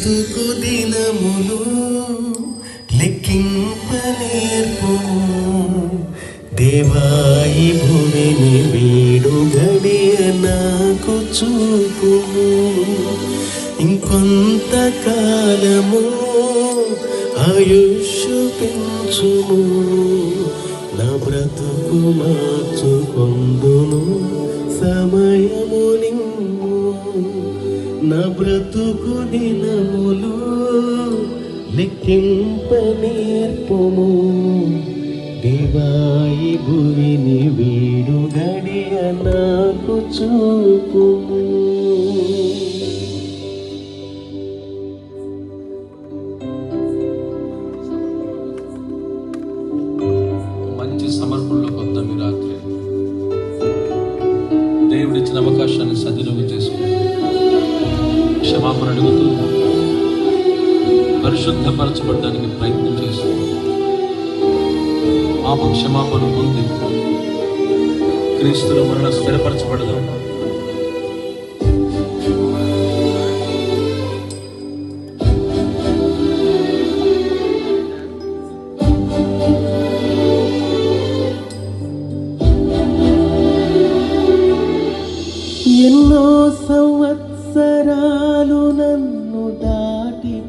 బ్రతుకు దినములు లెక్కింపనేర్పుము. దేవాయి భూమిని వీడు గడియ నాకు చూపుము. ఇంకొంతకాలము ఆయుష్ పెంచుము. నా బ్రతుకు మార్చుకొందును సమయము నిమ్ము. నా బ్రతుకు దినములు లెక్కింపనేర్పుము. దేవాయి భువిని వీడు గడియ నాకు చూపుము. మంచి సమర్పణలోకి వద్దాం. ఈ రాత్రి దేవుడిచ్చిన అవకాశాన్ని సద్వినియోగం చేసుకుని క్షమాపణ అడుగుతూ పరిశుద్ధపరచబడడానికి ప్రయత్నం చేస్తూ పాప క్షమాపణ పొంది క్రీస్తులో మరణ స్థిరపరచబడదాం. ఎన్నో సంవత్సరాలు నన్ను దాటిపోచున్నాయి.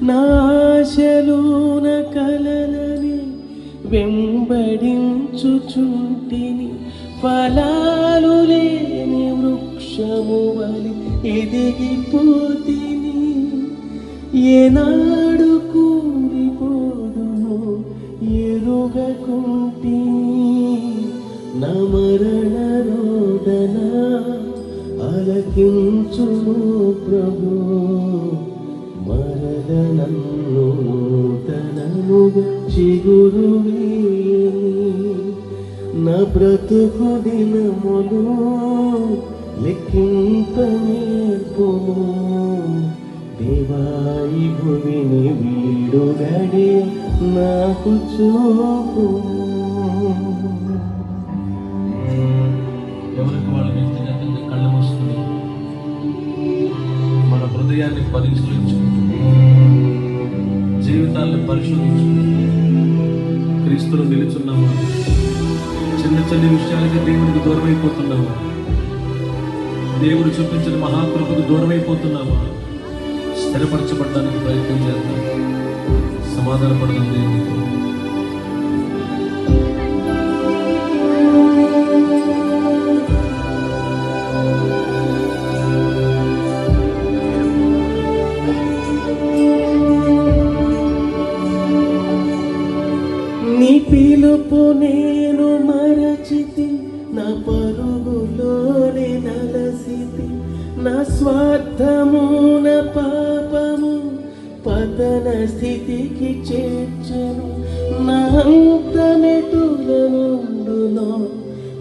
నా ఆశలు నా కలలని వెంబడించుచుంటిని. ఫలాలు లేని వృక్షము వలి ఎదిగిపోతిని. ఏనాడు కూలిపోదును ఎరుగకుంటిని. నా మరణ రోదన ఆలకించుము ప్రభు. మరల నన్ను నూతనముగా చిగురువేయని. నా బ్రతుకు దినములు లెక్కింపనేర్పుము. దేవాయి భువిని వీడు గడియ నాకు చూపుము. ఎవరికి వాళ్ళ వ్యక్తిగతంగా కళ్ళు మూసుకుని మన హృదయాన్ని పరిశీలించుకుంటూ జీవితాన్ని పరిశోధించుకుంటూ క్రీస్తులో నిలుచున్నామా? చిన్న చిన్న విషయాలకి దేవుడికి దూరం అయిపోతున్నామా? దేవుడు చూపించిన మహాకృపకు దూరం అయిపోతున్నామా? స్థిరపరచబడడానికి ప్రయత్నం చేద్దాం. సమాధానపడదాం దేవుడితో. నీ పిలుపు నేను మరచితి. నా పరుగులోనే నలసితి. నా స్వార్థము నా పాపము పతన స్థితికి చేర్చెను. నా అంతమెటుల నుండునో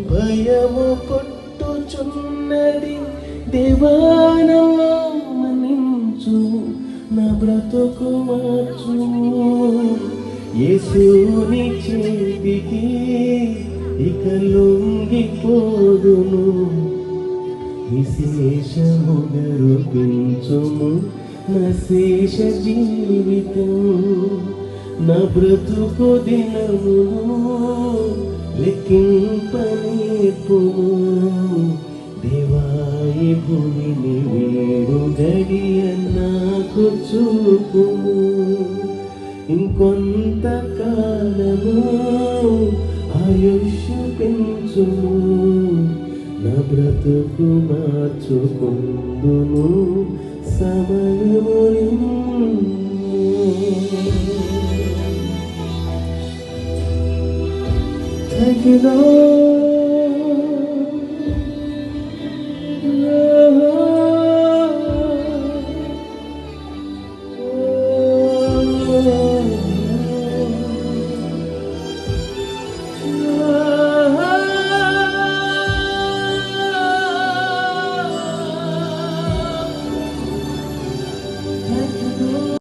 భయము కొట్టుచున్నది. దేవానా మన్నించు, నా బ్రతుకు మార్చుము. యేసుని చేతికి ఇక లొంగిపోదును. విశేషముగా రూపించుము నా శేష జీవితం. నా బ్రతుకు దినములు లెక్కింపనేర్పుము. దేవాయి భూమిని వీడు గడియ నాకు చూపుము. ఇంకొంతకాలము ఆయుష్ పెంచుము. నా బ్రతుకు మార్చుకొందును సమయము నిమ్ము. తగిలో